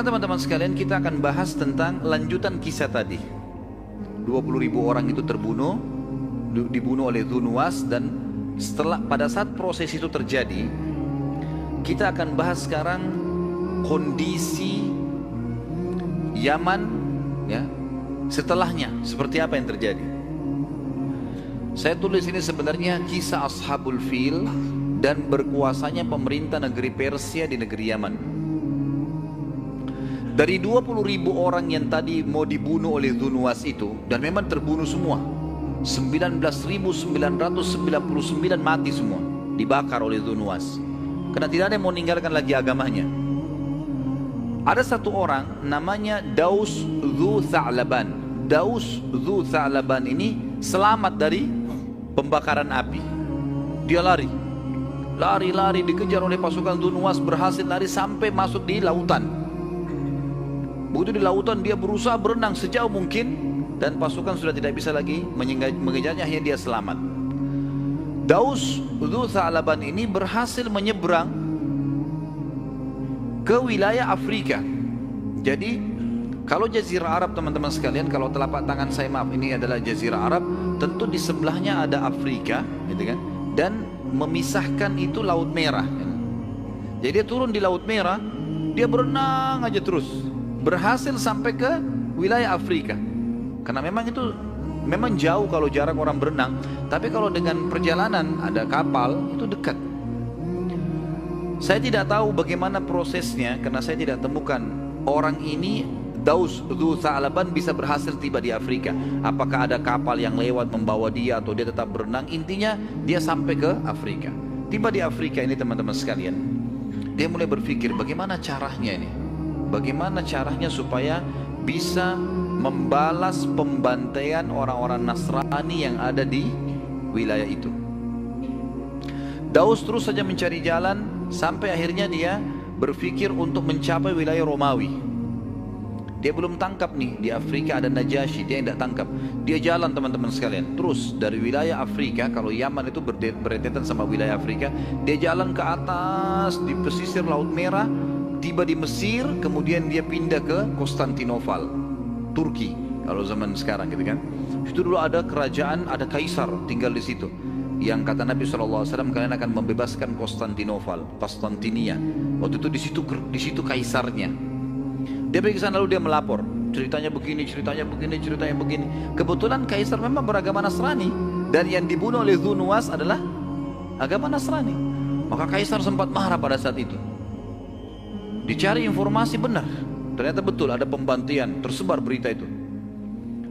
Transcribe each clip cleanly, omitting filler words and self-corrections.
Sekarang teman-teman sekalian kita akan bahas tentang lanjutan kisah tadi. 20.000 orang itu dibunuh oleh Dhu Nuwas, dan pada saat proses itu terjadi, kita akan bahas sekarang kondisi Yaman ya, setelahnya seperti apa yang terjadi. Saya tulis ini sebenarnya kisah Ashabul Fil dan berkuasanya pemerintah negeri Persia di negeri Yaman. Dari 20.000 orang yang tadi mau dibunuh oleh Dhu Nuwas itu, dan memang terbunuh semua, 19.999 mati semua, dibakar oleh Dhu Nuwas, karena tidak ada yang mau meninggalkan lagi agamanya. Ada satu orang namanya Daus Dhu Tha'laban. Daus Dhu Tha'laban ini selamat dari pembakaran api. Dia lari dikejar oleh pasukan Dhu Nuwas, berhasil lari sampai masuk di lautan. Begitu di lautan dia berusaha berenang sejauh mungkin, dan pasukan sudah tidak bisa lagi mengejarnya, akhirnya dia selamat. Daus Dhu Tha'laban ini berhasil menyeberang ke wilayah Afrika. Jadi kalau Jazirah Arab teman-teman sekalian, kalau telapak tangan saya, maaf, ini adalah Jazirah Arab, tentu di sebelahnya ada Afrika, gitu kan? Dan memisahkan itu Laut Merah. Jadi dia turun di Laut Merah, dia berenang aja terus, berhasil sampai ke wilayah Afrika. Karena memang itu memang jauh kalau jarak orang berenang, tapi kalau dengan perjalanan ada kapal itu dekat. Saya tidak tahu bagaimana prosesnya karena saya tidak temukan orang ini. Daus Dhu Tha'laban bisa berhasil tiba di Afrika. Apakah ada kapal yang lewat membawa dia atau dia tetap berenang? Intinya dia sampai ke Afrika. Tiba di Afrika ini teman-teman sekalian, dia mulai berpikir bagaimana caranya ini, bagaimana caranya supaya bisa membalas pembantaian orang-orang Nasrani yang ada di wilayah itu. Daus terus saja mencari jalan sampai akhirnya dia berpikir untuk mencapai wilayah Romawi. Dia belum tangkap nih, di Afrika ada Najasyi, dia tidak tangkap. Dia jalan teman-teman sekalian, terus dari wilayah Afrika, kalau Yaman itu berdetetan sama wilayah Afrika, dia jalan ke atas di pesisir Laut Merah, tiba di Mesir, kemudian dia pindah ke Konstantinopel, Turki kalau zaman sekarang gitu kan. Itu dulu ada kerajaan, ada kaisar tinggal di situ, yang kata Nabi SAW, kalian akan membebaskan Konstantinopel, Konstantinia. Waktu itu di situ kaisarnya. Dia pergi ke sana lalu dia melapor, ceritanya begini, ceritanya begini. Kebetulan kaisar memang beragama Nasrani, dan yang dibunuh oleh Dhu Nuwas adalah agama Nasrani. Maka kaisar sempat marah pada saat itu. Dicari informasi benar, ternyata betul ada pembantaian, tersebar berita itu.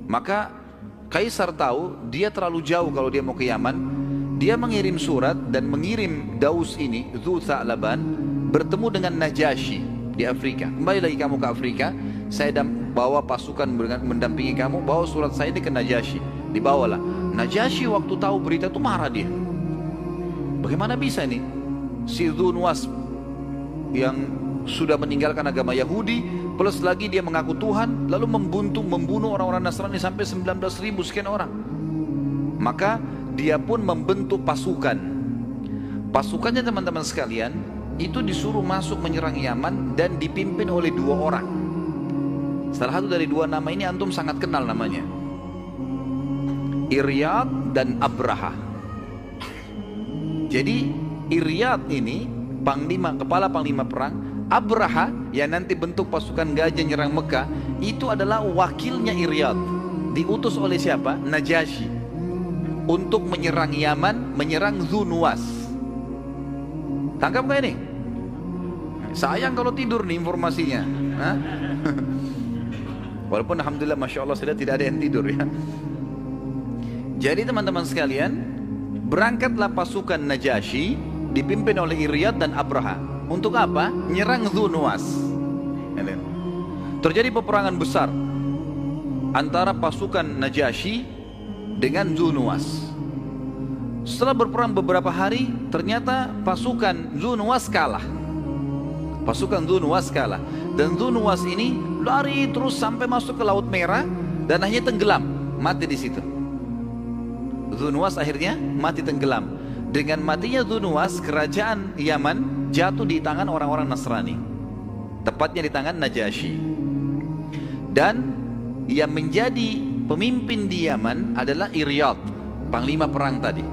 Maka kaisar tahu dia terlalu jauh kalau dia mau ke Yaman. Dia mengirim surat dan mengirim Daus ini, Dhu Tha'laban, bertemu dengan Najasyi di Afrika. Kembali lagi kamu ke Afrika, saya bawa pasukan mendampingi kamu, bawa surat saya ini ke Najasyi. Dibawalah. Najasyi waktu tahu berita itu marah dia. Bagaimana bisa ini si Dhu Nuwas yang sudah meninggalkan agama Yahudi, plus lagi dia mengaku Tuhan, lalu membunuh orang-orang Nasrani sampai 19.000 sekian orang. Maka dia pun membentuk pasukan. Pasukannya teman-teman sekalian itu disuruh masuk menyerang Yaman dan dipimpin oleh 2 orang. Salah satu dari 2 nama ini antum sangat kenal namanya, Iryad dan Abraha. Jadi Iryad ini kepala panglima perang. Abraha yang nanti bentuk pasukan gajah nyerang Mekah, itu adalah wakilnya Iryad, diutus oleh siapa? Najasyi, untuk menyerang Yaman, menyerang Dhu Nuwas. Tangkap gak ini? Sayang kalau tidur nih informasinya. Walaupun alhamdulillah masya Allah sudah tidak ada yang tidur ya. Jadi teman-teman sekalian, berangkatlah pasukan Najasyi dipimpin oleh Iryad dan Abraha. Untuk apa? Nyerang Dhu Nuwas. Terjadi peperangan besar antara pasukan Najasyi dengan Dhu Nuwas. Setelah berperang beberapa hari, ternyata pasukan Dhu Nuwas kalah. Dan Dhu Nuwas ini lari terus sampai masuk ke Laut Merah dan akhirnya tenggelam, mati di situ. Dhu Nuwas akhirnya mati tenggelam. Dengan matinya Dhu Nuwas, kerajaan Yaman jatuh di tangan orang-orang Nasrani. tepatnya di tangan Najasyi. Dan yang menjadi pemimpin di Yaman adalah Iryad, panglima perang tadi.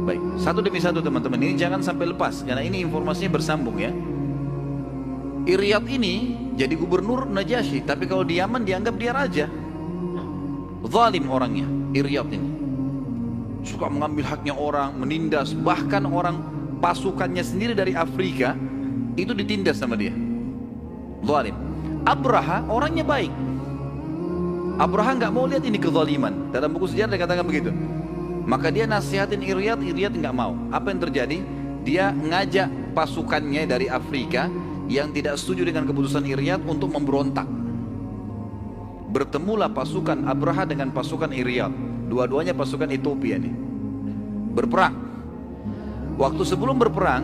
Baik, satu demi satu teman-teman, ini jangan sampai lepas karena ini informasinya bersambung ya. Iryad ini jadi gubernur Najasyi, tapi kalau di Yaman dianggap dia raja. Zalim orangnya, Iryad ini. Suka mengambil haknya orang, menindas, bahkan orang pasukannya sendiri dari Afrika itu ditindas sama dia. Zalim. Abraha orangnya baik. Abraha nggak mau lihat ini kezaliman. Dalam buku sejarah dikatakan begitu. Maka dia nasihatin Iryad, Iryad nggak mau. Apa yang terjadi? Dia ngajak pasukannya dari Afrika yang tidak setuju dengan keputusan Iryad untuk memberontak. Bertemulah pasukan Abraha dengan pasukan Iryad. Dua-duanya pasukan Ethiopia nih. Berperang. Waktu sebelum berperang,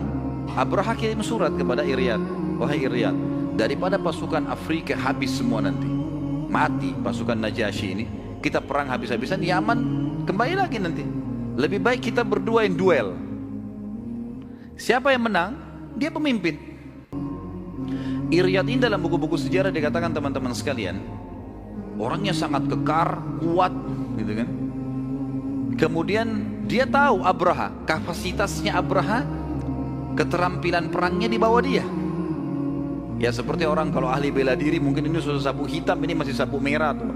Abraha kirim surat kepada Iryad. Wahai Iryad, daripada pasukan Afrika habis semua nanti, mati pasukan Najasyi ini, kita perang habis-habisan, Yaman kembali lagi nanti. Lebih baik kita berdua yang duel. Siapa yang menang? Dia pemimpin. Iryad ini dalam buku-buku sejarah dikatakan teman-teman sekalian, orangnya sangat kekar, kuat, gitu kan. Kemudian dia tahu Abraha, kapasitasnya Abraha, keterampilan perangnya di bawah dia. Ya seperti orang kalau ahli bela diri, mungkin ini sudah sapu hitam, ini masih sapu merah tuh.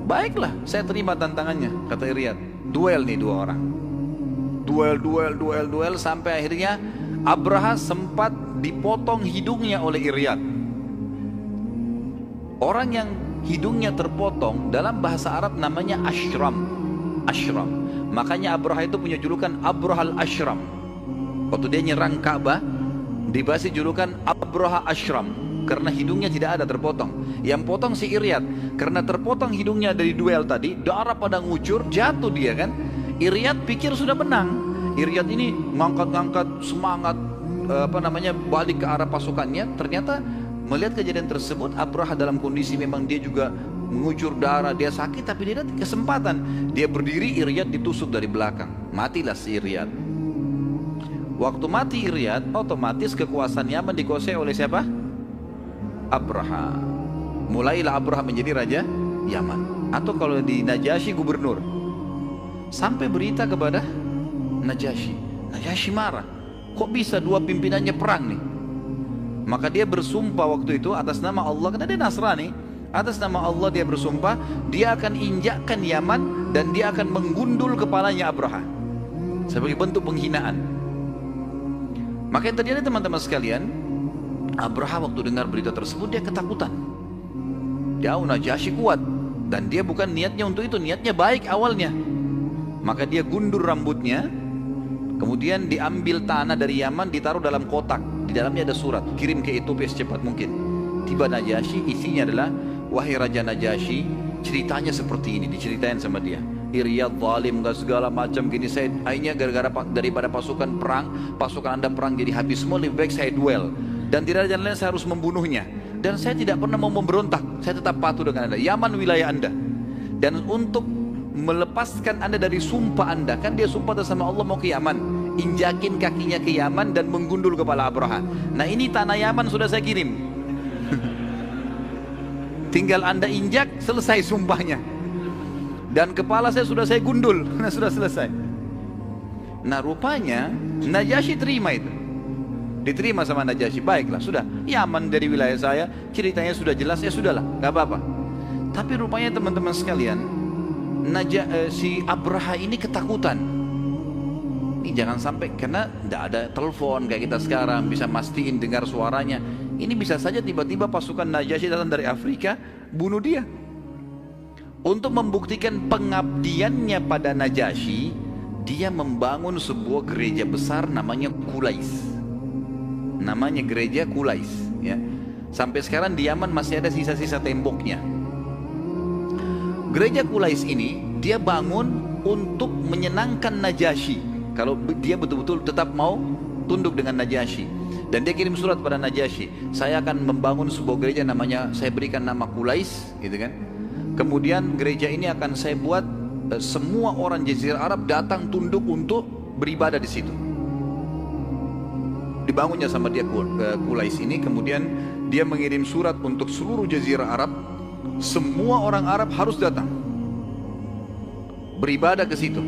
Baiklah, saya terima tantangannya, kata Iryad. Duel nih dua orang. Duel sampai akhirnya Abraha sempat dipotong hidungnya oleh Iryad. Orang yang hidungnya terpotong dalam bahasa Arab namanya Ashram. Ashram. Makanya Abraha itu punya julukan Abrahal Ashram. Waktu dia nyerang Ka'bah, diberi julukan Abraha Ashram karena hidungnya tidak ada terpotong. Yang potong si Iryad. Karena terpotong hidungnya dari duel tadi, darah pada ngucur, jatuh dia kan. Iryad pikir sudah menang. Iryad ini ngangkat-ngangkat semangat balik ke arah pasukannya. Ternyata melihat kejadian tersebut, Abraha dalam kondisi memang dia juga mengucur darah, dia sakit, tapi dia ada kesempatan. Dia berdiri, Iryad ditusuk dari belakang. Matilah si Iryad. Waktu mati Iryad, otomatis kekuasaan Yaman dikuasai oleh siapa? Abraha. Mulailah Abraha menjadi raja Yaman. Atau kalau di Najasyi gubernur. Sampai berita kepada Najasyi. Najasyi marah. Kok bisa dua pimpinannya perang nih? Maka dia bersumpah waktu itu atas nama Allah, karena dia Nasrani. Atas nama Allah dia bersumpah, dia akan injakkan Yaman dan dia akan menggundul kepalanya Abraha sebagai bentuk penghinaan. Maka yang terjadi teman-teman sekalian, Abraha waktu dengar berita tersebut dia ketakutan. Dia Najasyi kuat dan dia bukan niatnya untuk itu, niatnya baik awalnya. Maka dia gundur rambutnya, kemudian diambil tanah dari Yaman, ditaruh dalam kotak. Di dalamnya ada surat, kirim ke Ethiopia secepat mungkin. Tiba Najasyi, isinya adalah, wahai Raja Najasyi, ceritanya seperti ini, diceritain sama dia. Iryad zalim, gak segala macam gini. Saya akhirnya gara-gara daripada pasukan perang, pasukan anda perang jadi habis semua, lebih baik saya duel. Dan tidak ada jalan lain, saya harus membunuhnya. Dan saya tidak pernah mau memberontak, saya tetap patuh dengan anda. Yaman wilayah anda. Dan untuk melepaskan anda dari sumpah anda, kan dia sumpah sama Allah mau ke Yaman, injakin kakinya ke Yaman dan menggundul kepala Abraha. Nah ini tanah Yaman sudah saya kirim. Tinggal anda injak, selesai sumpahnya. Dan kepala saya sudah saya gundul. Nah sudah selesai. Nah rupanya Najasyi terima itu. Diterima sama Najasyi. Baiklah sudah, Yaman dari wilayah saya, ceritanya sudah jelas, ya sudahlah, gak apa-apa. Tapi rupanya teman-teman sekalian, si Abraha ini ketakutan. Ini jangan sampai, karena tidak ada telepon kayak kita sekarang bisa mastiin dengar suaranya. Ini bisa saja tiba-tiba pasukan Najasyi datang dari Afrika, bunuh dia. Untuk membuktikan pengabdiannya pada Najasyi, dia membangun sebuah gereja besar namanya Qulais. Namanya gereja Qulais, ya. Sampai sekarang di Yaman masih ada sisa-sisa temboknya. Gereja Qulais ini dia bangun untuk menyenangkan Najasyi. Kalau dia betul-betul tetap mau tunduk dengan Najasyi. Dan dia kirim surat pada Najasyi, saya akan membangun sebuah gereja namanya, saya berikan nama Qulais, gitu kan. Kemudian gereja ini akan saya buat semua orang Jazirah Arab datang tunduk untuk beribadah di situ. dibangunnya sama dia Qulais ini. Kemudian dia mengirim surat untuk seluruh jazirah Arab. Semua orang Arab harus datang beribadah ke situ.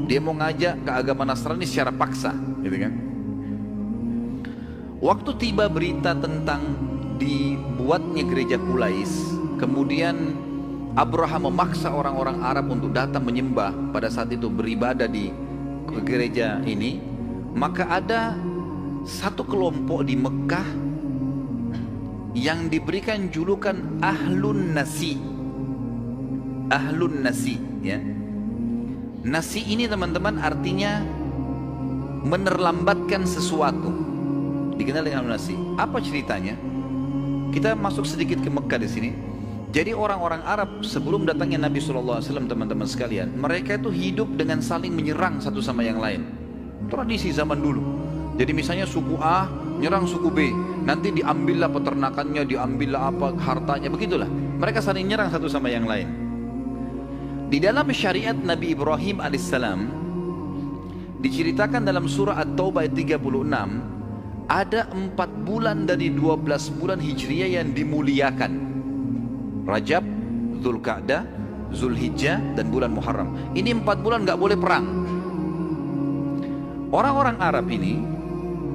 Dia mau ngajak ke agama Nasrani secara paksa, gitu kan. Waktu tiba berita tentang dibuatnya gereja Qulais, kemudian Abraham memaksa orang-orang Arab untuk datang menyembah pada saat itu, beribadah di gereja ini. Maka ada satu kelompok di Mekah yang diberikan julukan Ahlun Nasi. Ahlun Nasi, ya. Nasi ini teman-teman artinya menerlambatkan sesuatu. Dikenal dengan nasi. Apa ceritanya? Kita masuk sedikit ke Mekah di sini. Jadi orang-orang Arab sebelum datangnya Nabi SAW, teman-teman sekalian, mereka itu hidup dengan saling menyerang satu sama yang lain. Tradisi zaman dulu. Jadi misalnya suku A nyerang suku B, nanti diambillah peternakannya, diambillah apa hartanya, begitulah. Mereka saling nyerang satu sama yang lain. Di dalam syariat Nabi Ibrahim alaihissalam diceritakan dalam surah At-Taubah ayat 36. Ada 4 bulan dari 12 bulan Hijriyah yang dimuliakan. Rajab, Dzulqa'dah, Zulhijjah, dan bulan Muharram. Ini 4 bulan gak boleh perang. Orang-orang Arab ini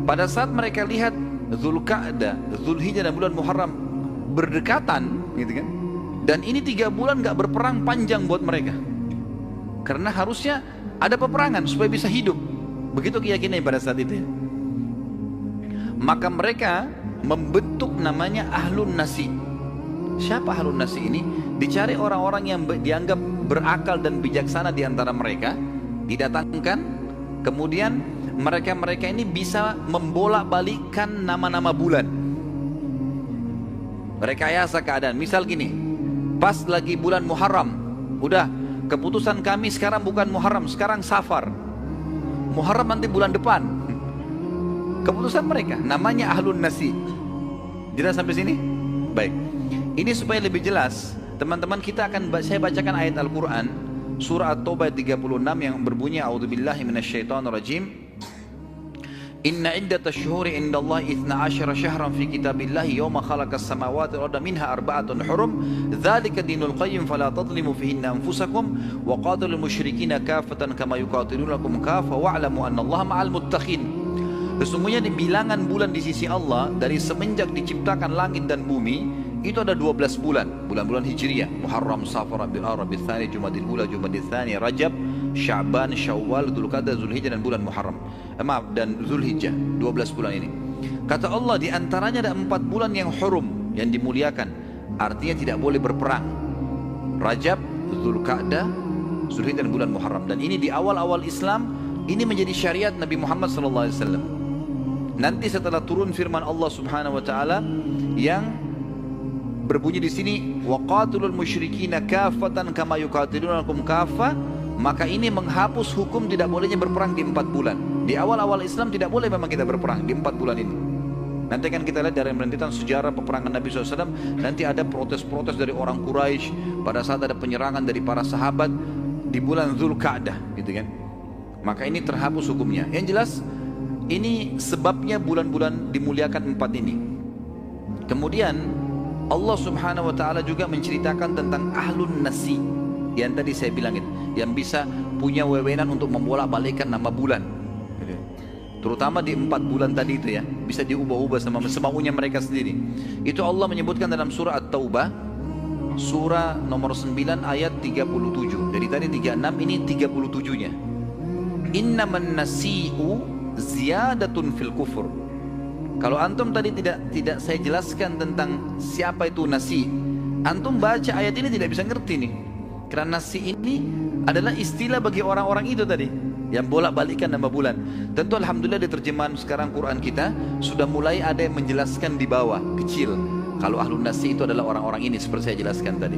pada saat mereka lihat Dzulqa'dah, Zulhijjah, dan bulan Muharram berdekatan, gitu kan, dan ini 3 bulan gak berperang panjang buat mereka. Karena harusnya ada peperangan supaya bisa hidup. Begitu keyakinannya pada saat itu, ya. Maka mereka membentuk namanya Ahlun Nasi. Siapa Ahlun Nasi ini? Dicari orang-orang yang dianggap berakal dan bijaksana di antara mereka, didatangkan. Kemudian mereka-mereka ini bisa membolak-balikkan nama-nama bulan. Rekayasa keadaan. Misal gini, pas lagi bulan Muharram, udah keputusan kami sekarang bukan Muharram, sekarang Safar. Muharram nanti bulan depan. Keputusan mereka, namanya Ahlun Nasi. Jelas sampai sini? Baik. Ini supaya lebih jelas, teman-teman, saya bacakan ayat Al-Quran surah At-Taubah 36 yang berbunyi A'udzubillahi minasyaitonirrajim. Inna iddatasy syuhuri indallahi 12 syahran fi kitabillahi yawma khalaqas samawati wal arda minha arba'atun hurum dzalika dinul qayyim fala tadhlimu fihinna anfusakum wa qatilul musyrikina kaffatan kama yuqatilunakum kaffa wa'lamu annallaha ma'al muttaqin. Sesungguhnya di bilangan bulan di sisi Allah dari semenjak diciptakan langit dan bumi itu ada 12 bulan, bulan-bulan Hijriyah. Muharram, Safar, Rabiul Awwal, Rabiul Tsani, Jumadil Ula, Jumadil Tsani, Rajab, Sya'ban, Syawal, Dzulqa'dah, Zulhijjah, dan bulan Muharram. Dan Zulhijjah, 12 bulan ini. Kata Allah, di antaranya ada 4 bulan yang hurum, yang dimuliakan. Artinya tidak boleh berperang. Rajab, Dzulqa'dah, Zulhijjah, dan bulan Muharram. Dan ini di awal-awal Islam, ini menjadi syariat Nabi Muhammad SAW. Nanti setelah turun firman Allah Subhanahu wa taala yang berbunyi di sini waqatilul musyrikina kaffatan kama yuqatilunakum kaffa, maka ini menghapus hukum tidak bolehnya berperang di 4 bulan. Di awal-awal Islam tidak boleh memang kita berperang di 4 bulan ini. Nanti kan kita lihat dari rentetan sejarah peperangan Nabi SAW, nanti ada protes-protes dari orang Quraisy pada saat ada penyerangan dari para sahabat di bulan Dzulqa'dah, gitu kan. Maka ini terhapus hukumnya. Yang jelas ini sebabnya bulan-bulan dimuliakan 4 ini. Kemudian Allah Subhanahu wa taala juga menceritakan tentang Ahlun Nasi yang tadi saya bilangin, yang bisa punya wewenang untuk membolak-balikkan nama bulan. Terutama di 4 bulan tadi itu, ya, bisa diubah-ubah sama semaunya mereka sendiri. Itu Allah menyebutkan dalam surah At-Taubah surah nomor 9 ayat 37. Jadi tadi 36, ini 37-nya. Innaman nasi'u ziyadatun fil kufur. Kalau antum tadi tidak saya jelaskan tentang siapa itu nasi, antum baca ayat ini tidak bisa ngerti nih. Karena nasi ini adalah istilah bagi orang-orang itu tadi yang bolak-balikkan nama bulan. Tentu alhamdulillah di terjemahan sekarang Quran kita sudah mulai ada yang menjelaskan di bawah kecil. Kalau Ahlun Nasi itu adalah orang-orang ini seperti saya jelaskan tadi.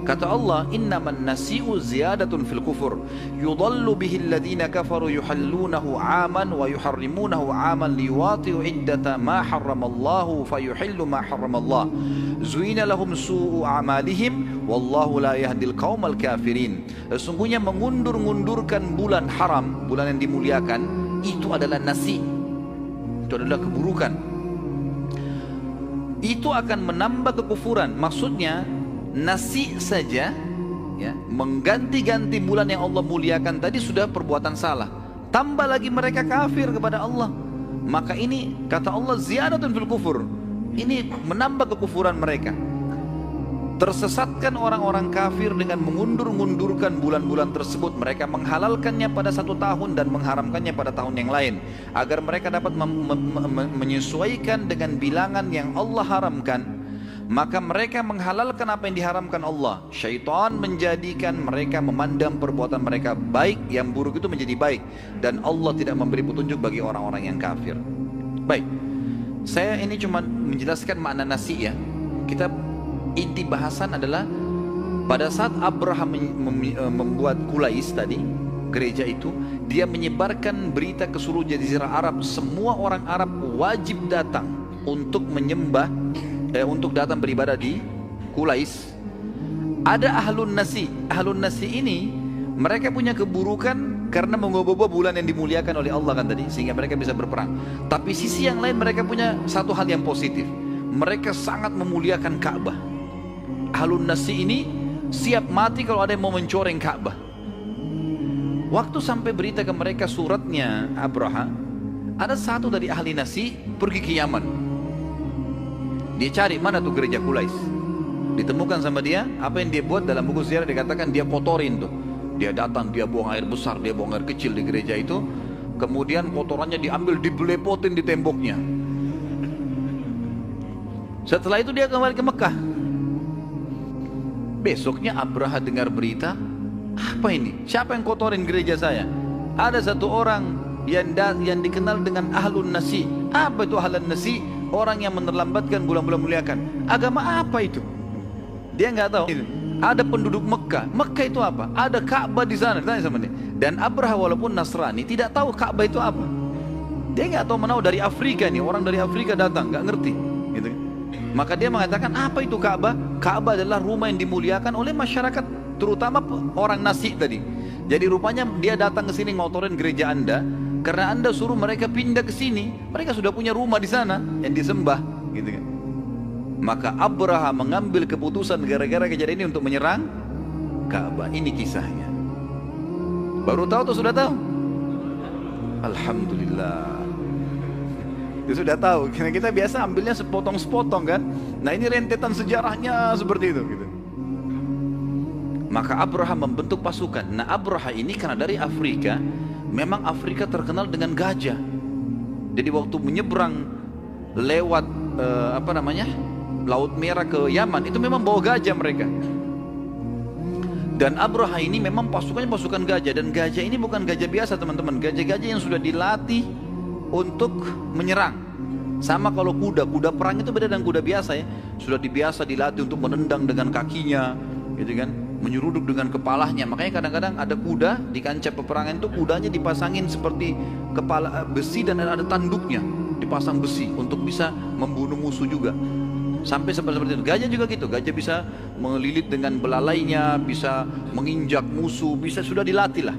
Kata Allah, innaman nasi'u ziyadatun fil kufur yudallu bihi alladhina kafaru yuhallunahu 'aman wa yuharrimunahu 'aman liwati'u iddata ma harramallahu fayuhillu ma harramallah. Zuina lahum su'u a'malihim wallahu la yahdil qaumal kafirin. Sesungguhnya mengundur-undurkan bulan haram, bulan yang dimuliakan, itu adalah nasi. Itu itu adalah keburukan. Itu akan menambah kekufuran. Maksudnya nasi saja ya, mengganti-ganti bulan yang Allah muliakan tadi sudah perbuatan salah. Tambah lagi mereka kafir kepada Allah. Maka ini kata Allah ziyadatun fil kufur. Ini menambah kekufuran mereka. Tersesatkan orang-orang kafir dengan mengundur-undurkan bulan-bulan tersebut. Mereka menghalalkannya pada satu tahun dan mengharamkannya pada tahun yang lain, agar mereka dapat menyesuaikan dengan bilangan yang Allah haramkan. Maka mereka menghalalkan apa yang diharamkan Allah. Syaitan menjadikan mereka memandang perbuatan mereka baik, yang buruk itu menjadi baik, dan Allah tidak memberi petunjuk bagi orang-orang yang kafir. Baik, saya ini cuma menjelaskan makna nasi ya. Kita inti bahasan adalah pada saat Abraham membuat Qulais tadi, gereja itu, dia menyebarkan berita ke seluruh jazirah Arab. Semua orang Arab wajib datang untuk menyembah, untuk datang beribadah di Qulais. Ada ahlun nasi. Ahlun nasi ini mereka punya keburukan karena mengubah bulan yang dimuliakan oleh Allah kan tadi, sehingga mereka bisa berperang. Tapi sisi yang lain mereka punya satu hal yang positif. Mereka sangat memuliakan Ka'bah. Ahlun nasi ini siap mati kalau ada yang mau mencoreng Ka'bah. Waktu sampai berita ke mereka suratnya Abraha, ada satu dari ahli nasi pergi ke Yaman. Dia cari mana tuh gereja Qulais. Ditemukan sama dia. Apa yang dia buat dalam buku sejarah dikatakan dia kotorin tuh. Dia datang, dia buang air besar, dia buang air kecil di gereja itu. Kemudian kotorannya diambil, dibelepotin di temboknya. Setelah itu dia kembali ke Mekah. Besoknya Abraha dengar berita, apa ini? Siapa yang kotorin gereja saya? Ada satu orang yang dikenal dengan ahlun nasi. Apa itu ahlun nasi? Orang yang menerlambatkan bulan-bulan muliakan. Agama apa itu? Dia nggak tahu. Ada penduduk Mekah. Mekah itu apa? Ada Ka'bah di sana. Tanya sama dia. Dan Abraha walaupun Nasrani tidak tahu Ka'bah itu apa. Dia nggak tahu menahu dari Afrika nih. Orang dari Afrika datang, nggak ngerti. Gitu. Maka dia mengatakan, apa itu Ka'bah? Ka'bah adalah rumah yang dimuliakan oleh masyarakat, terutama orang nasi tadi. Jadi rupanya dia datang ke sini ngotorin gereja Anda karena Anda suruh mereka pindah ke sini. Mereka sudah punya rumah di sana yang disembah, gitu kan. Maka Abraha mengambil keputusan gara-gara kejadian ini untuk menyerang Ka'bah. Ini kisahnya. Baru tahu atau sudah tahu? Alhamdulillah. Dia sudah tahu, karena kita biasa ambilnya sepotong-sepotong kan. Nah ini rentetan sejarahnya seperti itu gitu. Maka Abraha membentuk pasukan. Nah Abraha ini karena dari Afrika, memang Afrika terkenal dengan gajah. Jadi waktu menyeberang lewat Laut Merah ke Yaman, itu memang bawa gajah mereka. Dan Abraha ini memang pasukannya pasukan gajah. Dan gajah ini bukan gajah biasa teman-teman. Gajah-gajah yang sudah dilatih untuk menyerang. Sama kalau kuda perang itu beda dengan kuda biasa ya. Sudah dilatih untuk menendang dengan kakinya, gitu kan, menyeruduk dengan kepalanya. Makanya kadang-kadang ada kuda di kancah peperangan itu kudanya dipasangin seperti kepala besi dan ada tanduknya, dipasang besi untuk bisa membunuh musuh juga. Sampai seperti itu. Gajah juga gitu. Gajah bisa melilit dengan belalainya, bisa menginjak musuh, bisa sudah dilatih lah.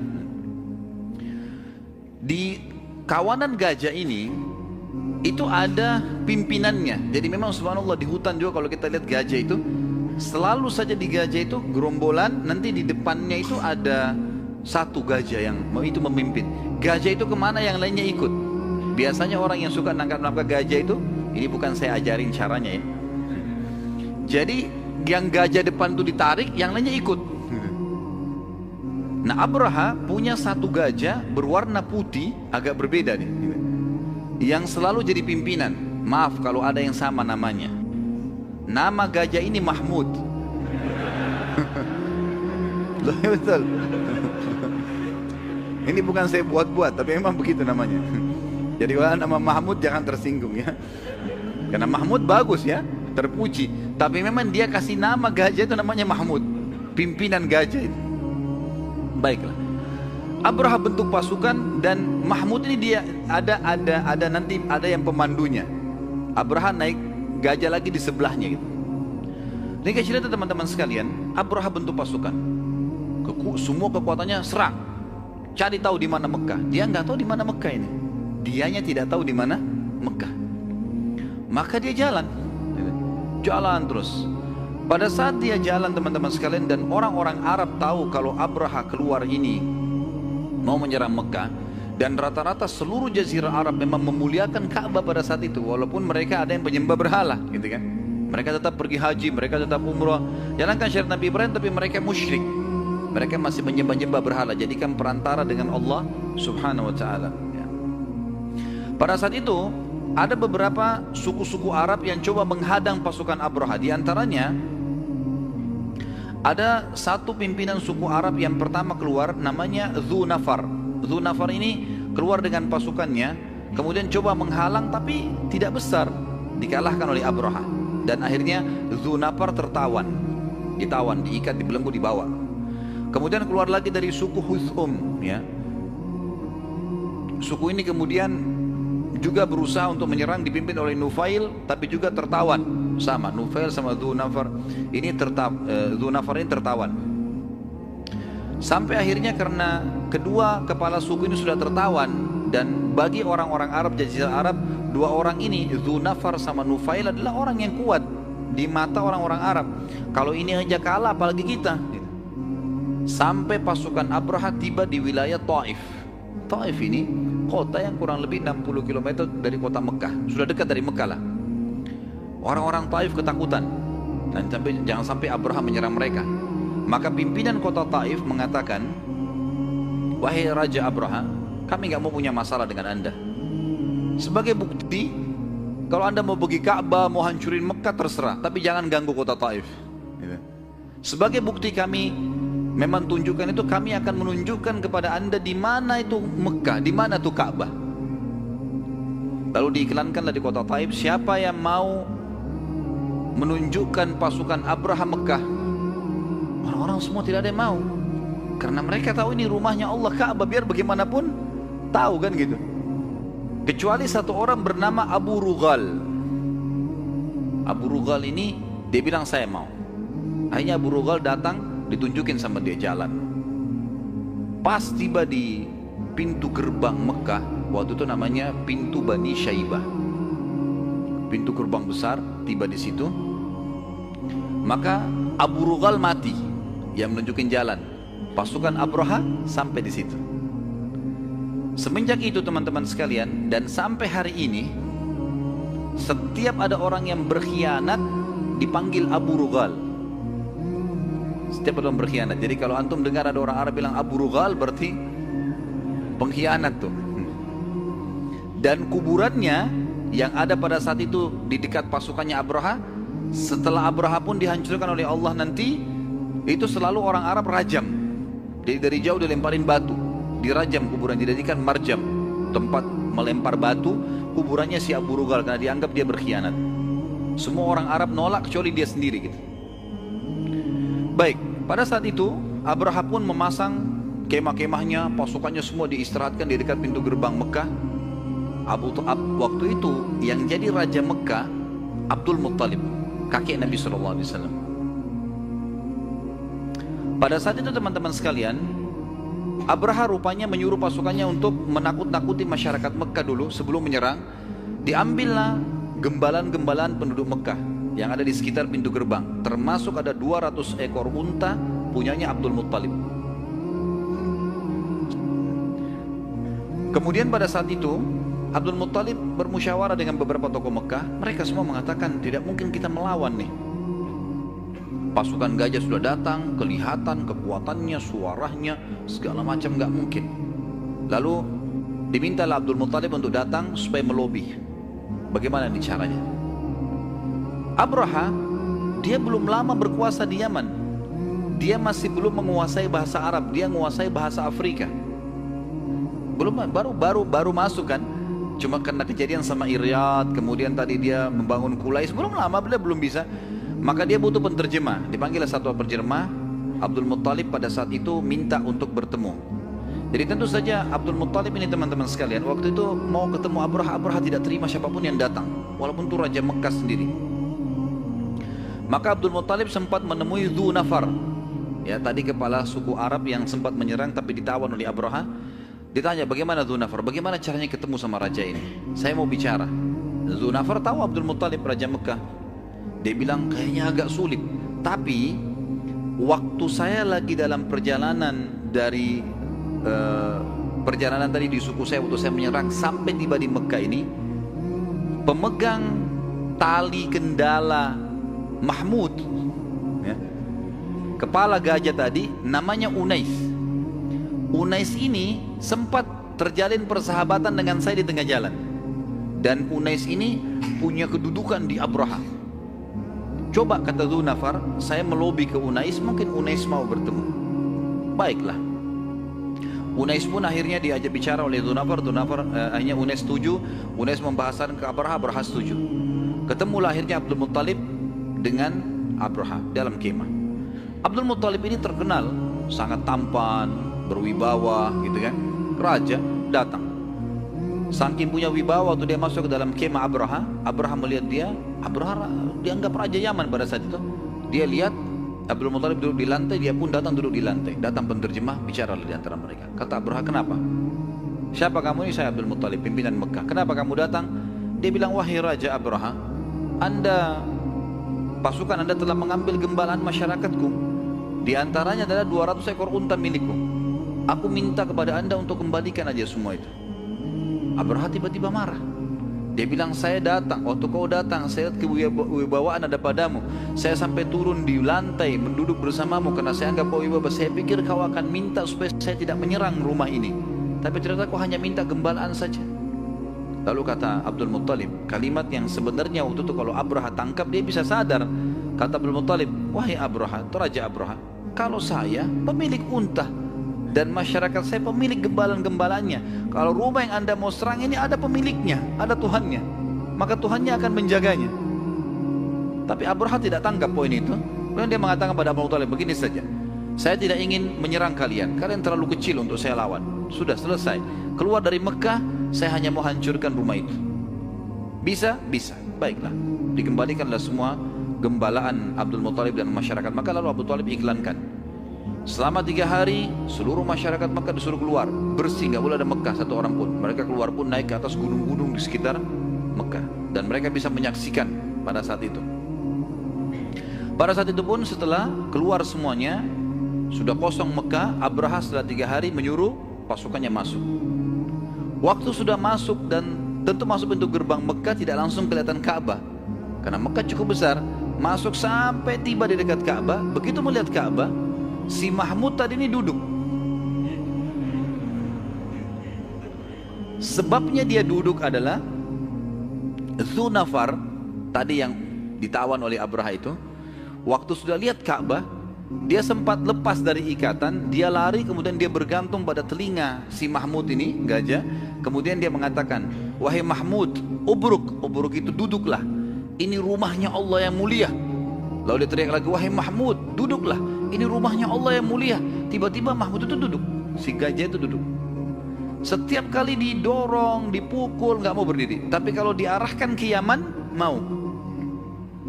Di kawanan gajah ini itu ada pimpinannya. Jadi memang subhanallah di hutan juga kalau kita lihat gajah itu selalu saja di gajah itu gerombolan, nanti di depannya itu ada satu gajah yang itu memimpin. Gajah itu kemana yang lainnya ikut. Biasanya orang yang suka nangkap gajah itu, ini bukan saya ajarin caranya ya. Jadi yang gajah depan itu ditarik, yang lainnya ikut. Nah Abraha punya satu gajah berwarna putih, agak berbeda nih, yang selalu jadi pimpinan. Maaf kalau ada yang sama namanya. Nama gajah ini Mahmud. Loh, betul. Ini bukan saya buat-buat, tapi memang begitu namanya. Jadi kalau nama Mahmud jangan tersinggung ya. Karena Mahmud bagus ya, terpuji. Tapi memang dia kasih nama gajah itu namanya Mahmud, pimpinan gajah itu. Baiklah, Abraha bentuk pasukan dan Mahmud ini dia ada nanti ada yang pemandunya. Abraha naik gajah lagi di sebelahnya gitu. Ini kecilnya teman-teman sekalian, Abraha bentuk pasukan. Semua kekuatannya serang, cari tahu di mana Mekah. Dia nggak tahu di mana Mekah ini. Dianya tidak tahu di mana Mekah. Maka dia jalan terus. Pada saat dia jalan teman-teman sekalian, dan orang-orang Arab tahu kalau Abraha keluar ini mau menyerang Mekah, dan rata-rata seluruh jazirah Arab memang memuliakan Ka'bah pada saat itu, walaupun mereka ada yang penyembah berhala, gitu kan. Mereka tetap pergi haji, mereka tetap umrah, jalankan syariat Nabi Ibrahim, tapi mereka musyrik. Mereka masih menyembah-nyembah berhala, jadikan perantara dengan Allah Subhanahu wa Ta'ala. Pada saat itu ada beberapa suku-suku Arab yang coba menghadang pasukan Abraha. Di antaranya ada satu pimpinan suku Arab yang pertama keluar, namanya Dzunafar. Dzunafar ini keluar dengan pasukannya, kemudian coba menghalang tapi tidak besar, dikalahkan oleh Abraha. Dan akhirnya Dzunafar ditawan, diikat, dibelenggu, dibawa. Kemudian keluar lagi dari suku Huthum, ya. Suku ini kemudian juga berusaha untuk menyerang, dipimpin oleh Nufail, tapi juga tertawan. Sama Nufail sama Dzunafar ini Dzunafar ini tertawan. Sampai akhirnya karena kedua kepala suku ini sudah tertawan, dan bagi orang-orang Arab, jazirah Arab, dua orang ini, Dzunafar sama Nufail, adalah orang yang kuat di mata orang-orang Arab. Kalau ini aja kalah, apalagi kita. Sampai pasukan Abraha tiba di wilayah Taif. Taif ini kota yang kurang lebih 60 km dari kota Mekah, sudah dekat dari Mekah lah. Orang-orang Taif ketakutan, dan jangan sampai Abraha menyerang mereka. Maka pimpinan kota Taif mengatakan, wahai Raja Abraha, kami nggak mau punya masalah dengan anda. Sebagai bukti, kalau anda mau pergi Ka'bah, mau hancurin Mekah, terserah, tapi jangan ganggu kota Taif. Sebagai bukti kami memang tunjukkan itu, kami akan menunjukkan kepada anda di mana itu Mekah, di mana itu Ka'bah. Lalu diiklankanlah di kota Taif, siapa yang mau menunjukkan pasukan Abraha Mekah. Orang-orang semua tidak ada yang mau, karena mereka tahu ini rumahnya Allah, Ka'bah, biar bagaimanapun tahu kan gitu. Kecuali satu orang bernama Abu Rughal. Abu Rughal ini dia bilang saya mau. Akhirnya Abu Rughal datang, ditunjukin sama dia jalan. Pas tiba di pintu gerbang Mekah, waktu itu namanya pintu Bani Syaibah, pintu gerbang besar, tiba di situ. Maka Abu Rughal mati, yang menunjukin jalan. Pasukan Abraha sampai di situ. Semenjak itu teman-teman sekalian, dan sampai hari ini, setiap ada orang yang berkhianat dipanggil Abu Rughal. Setiap ada orang berkhianat. Jadi kalau antum dengar ada orang Arab bilang Abu Rughal, berarti pengkhianat tuh. Dan kuburannya yang ada pada saat itu di dekat pasukannya Abraha, setelah Abraha pun dihancurkan oleh Allah nanti, itu selalu orang Arab rajam. Jadi dari jauh dilemparin batu, dirajam kuburan, dijadikan marjam, tempat melempar batu kuburannya si Abu Rughal, karena dianggap dia berkhianat. Semua orang Arab nolak kecuali dia sendiri gitu. Baik, pada saat itu Abraha pun memasang kemah-kemahnya, pasukannya semua diistirahatkan di dekat pintu gerbang Mekah. Waktu itu yang jadi raja Mekah Abdul Muttalib, kakek Nabi SAW. Pada saat itu teman-teman sekalian, Abraha rupanya menyuruh pasukannya untuk menakut-nakuti masyarakat Mekah dulu sebelum menyerang. Diambillah gembalan-gembalan penduduk Mekah yang ada di sekitar pintu gerbang, termasuk ada 200 ekor unta punyanya Abdul Muttalib. Kemudian pada saat itu Abdul Muttalib bermusyawarah dengan beberapa tokoh Mekah. Mereka semua mengatakan tidak mungkin kita melawan nih. Pasukan gajah sudah datang, kelihatan kekuatannya, suaranya, segala macam, nggak mungkin. Lalu dimintalah Abdul Muttalib untuk datang supaya melobi. Bagaimana nih caranya? Abraha, dia belum lama berkuasa di Yaman. Dia masih belum menguasai bahasa Arab, dia menguasai bahasa Afrika. Baru masuk kan. Cuma karena kejadian sama Iryad, kemudian tadi dia membangun Kulais, belum lama beliau belum bisa. Maka dia butuh penterjemah. Dipanggil satu penterjemah. Abdul Muttalib pada saat itu minta untuk bertemu. Jadi tentu saja Abdul Muttalib ini teman-teman sekalian, waktu itu mau ketemu Abraha. Abraha tidak terima siapapun yang datang, walaupun itu Raja Mekah sendiri. Maka Abdul Muttalib sempat menemui Dzunafar, ya tadi kepala suku Arab yang sempat menyerang tapi ditawan oleh Abraha. Ditanya, bagaimana Dzunafar, bagaimana caranya ketemu sama raja ini? Saya mau bicara. Dzunafar tahu Abdul Muttalib Raja Mekah. Dia bilang kayaknya agak sulit. Tapi waktu saya lagi dalam perjalanan dari perjalanan tadi di suku saya, waktu saya menyerang sampai tiba di Mekah ini, pemegang tali kendala Mahmud, ya, kepala gajah tadi, namanya Unais. Unais ini sempat terjalin persahabatan dengan saya di tengah jalan. Dan Unais ini punya kedudukan di Abraha. Coba kata Dzunafar, saya melobi ke Unais, mungkin Unais mau bertemu. Baiklah. Unais pun akhirnya diajak bicara oleh Dzunafar. Akhirnya Unais setuju. Unais membahasakan ke Abraha, Abraha setuju. Ketemulah akhirnya Abdul Muttalib dengan Abraha dalam kemah. Abdul Muttalib ini terkenal sangat tampan, berwibawa gitu kan. Raja datang. Saking punya wibawa, waktu dia masuk ke dalam kemah Abraha, Abraha melihat dia. Abraha dianggap Raja Yaman pada saat itu. Dia lihat Abdul Muttalib duduk di lantai, dia pun datang duduk di lantai. Datang penterjemah, bicara di antara mereka. Kata Abraha, kenapa? Siapa kamu ini? Saya Abdul Muttalib, pimpinan Mekah. Kenapa kamu datang? Dia bilang, wahai Raja Abraha, pasukan Anda telah mengambil gembalaan masyarakatku. Di antaranya adalah 200 ekor unta milikku. Aku minta kepada Anda untuk kembalikan aja semua itu. Abraha tiba-tiba marah. Dia bilang, saya datang, waktu kau datang, saya lihat kewibawaan ada padamu. Saya sampai turun di lantai, menduduk bersamamu karena saya anggap kau wibawa. Saya pikir kau akan minta supaya saya tidak menyerang rumah ini. Tapi ternyata kau hanya minta gembalaan saja. Lalu kata Abdul Muttalib, kalimat yang sebenarnya waktu itu kalau Abraha tangkap dia bisa sadar. Kata Abdul Muttalib, wahai Abraha, itu Raja Abraha, kalau saya pemilik unta dan masyarakat saya pemilik gembalan-gembalanya. Kalau rumah yang Anda mau serang ini ada pemiliknya, ada Tuhannya, maka Tuhannya akan menjaganya. Tapi Abraha tidak tangkap poin itu. Kemudian dia mengatakan pada Abdul Muttalib, begini saja, saya tidak ingin menyerang kalian, kalian terlalu kecil untuk saya lawan. Sudah selesai, keluar dari Mekah, saya hanya mau hancurkan rumah itu. Bisa? Bisa. Baiklah, dikembalikanlah semua gembalaan Abdul Muttalib dan masyarakat Mekah. Lalu Abdul Muttalib iklankan, selama 3 hari seluruh masyarakat Mekah disuruh keluar bersih, nggak boleh ada Mekah satu orang pun. Mereka keluar pun naik ke atas gunung-gunung di sekitar Mekah, dan mereka bisa menyaksikan pada saat itu. Pada saat itu pun setelah keluar semuanya, sudah kosong Mekah, Abraha setelah 3 hari menyuruh pasukannya masuk. Waktu sudah masuk, dan tentu masuk pintu gerbang Mekah tidak langsung kelihatan Ka'bah karena Mekah cukup besar. Masuk sampai tiba di dekat Ka'bah, begitu melihat Ka'bah, si Mahmud tadi ini duduk. Sebabnya dia duduk adalah Dzunafar tadi yang ditawan oleh Abraha itu, waktu sudah lihat Ka'bah, dia sempat lepas dari ikatan, dia lari, kemudian dia bergantung pada telinga si Mahmud ini, gajah. Kemudian dia mengatakan, wahai Mahmud, ubruk itu duduklah, ini rumahnya Allah yang mulia. Lalu dia teriak lagi, wahai Mahmud, duduklah, ini rumahnya Allah yang mulia. Tiba-tiba Mahmud itu duduk, si gajah itu duduk. Setiap kali didorong, dipukul, nggak mau berdiri. Tapi kalau diarahkan ke Yaman, mau.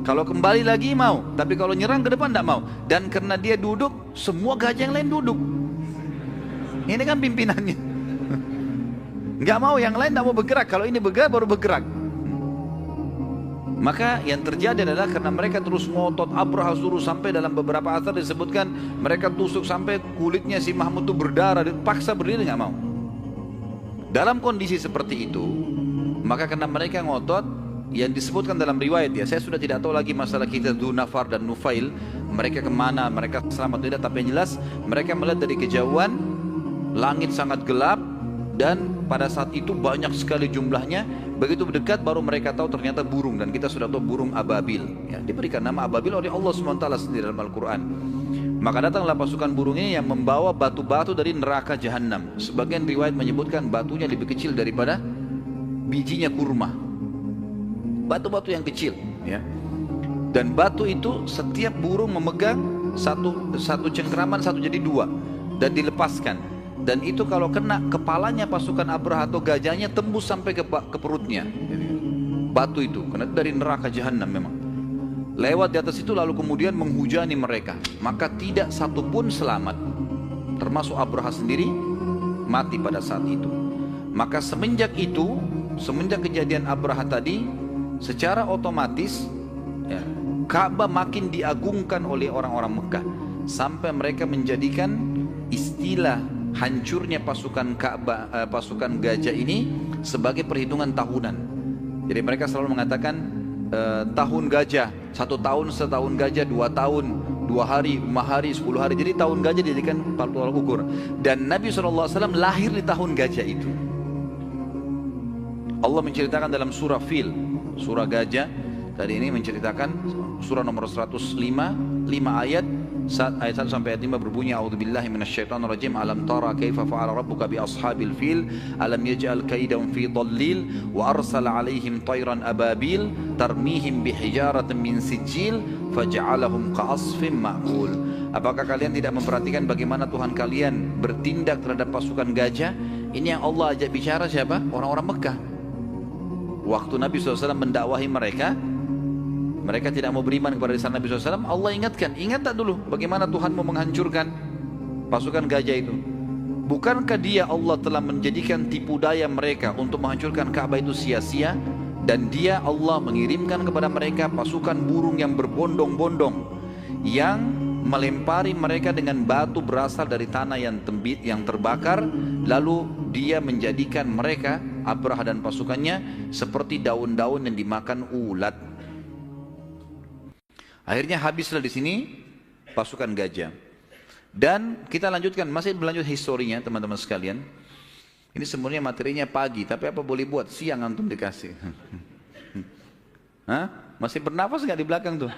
Kalau kembali lagi mau, tapi kalau nyerang ke depan tidak mau. Dan karena dia duduk, semua gajah yang lain duduk. Ini kan pimpinannya. Nggak mau, yang lain tidak mau bergerak. Kalau ini bergerak, baru bergerak. Maka yang terjadi adalah karena mereka terus ngotot, Abraha suruh sampai dalam beberapa asar disebutkan mereka tusuk sampai kulitnya si Mahmud itu berdarah, paksa berdiri nggak mau. Dalam kondisi seperti itu, maka karena mereka ngotot, yang disebutkan dalam riwayat, ya saya sudah tidak tahu lagi masalah kita Dzunafar dan Nufail, mereka kemana, mereka selamat tidak, tapi yang jelas mereka melihat dari kejauhan langit sangat gelap, dan pada saat itu banyak sekali jumlahnya. Begitu mendekat baru mereka tahu ternyata burung, dan kita sudah tahu burung ababil, ya, diberikan nama ababil oleh Allah SWT sendiri dalam Al-Quran. Maka datanglah pasukan burung ini yang membawa batu-batu dari neraka jahanam. Sebagian riwayat menyebutkan batunya lebih kecil daripada bijinya kurma, batu-batu yang kecil, ya. Dan batu itu setiap burung memegang satu cengkraman, satu jadi 2, dan dilepaskan. Dan itu kalau kena kepalanya pasukan Abraha atau gajahnya tembus sampai ke perutnya. Batu itu, karena itu dari neraka jahanam memang. Lewat di atas itu lalu kemudian menghujani mereka. Maka tidak satu pun selamat, termasuk Abraha sendiri mati pada saat itu. Maka semenjak kejadian Abraha tadi, secara otomatis ya, Ka'bah makin diagungkan oleh orang-orang Mekah sampai mereka menjadikan istilah hancurnya pasukan Ka'bah, pasukan gajah ini sebagai perhitungan tahunan. Jadi mereka selalu mengatakan tahun gajah, 1 tahun setahun gajah, 2 tahun, 2 hari, 5 hari, 10 hari. Jadi tahun gajah dijadikan tolak ukur. Dan Nabi SAW lahir di tahun gajah itu. Allah menceritakan dalam surah Fil, surah gajah tadi ini menceritakan, surah nomor 105, 5 ayat, ayat 1 sampai ayat 5 berbunyi, a'udzubillahi minasyaitonirrajim, alam tara kaifa fa'ala rabbuka bi ashabil fil alam yaj'al kaidahum fi dhallil wa arsala 'alaihim tayran ababil tarmihim bihijaratin min sijil faj'alahum ka'asfin ma'kul. Apakah kalian tidak memperhatikan bagaimana Tuhan kalian bertindak terhadap pasukan gajah? Ini yang Allah ajak bicara siapa? Orang-orang Mekah. Waktu Nabi SAW mendakwahi mereka, mereka tidak mau beriman kepada risalah Nabi SAW. Allah ingatkan, ingat tak dulu bagaimana Tuhan mau menghancurkan pasukan gajah itu? Bukankah dia Allah telah menjadikan tipu daya mereka untuk menghancurkan Ka'bah itu sia-sia? Dan dia Allah mengirimkan kepada mereka pasukan burung yang berbondong-bondong yang melempari mereka dengan batu berasal dari tanah yang terbakar, lalu dia menjadikan mereka, Abraha dan pasukannya, seperti daun-daun yang dimakan ulat. Akhirnya habislah di sini pasukan gajah. Dan kita lanjutkan, masih berlanjut historinya teman-teman sekalian. Ini sebenarnya materinya pagi, tapi apa boleh buat, siang antum dikasih. Hah? Masih bernafas nggak di belakang tuh?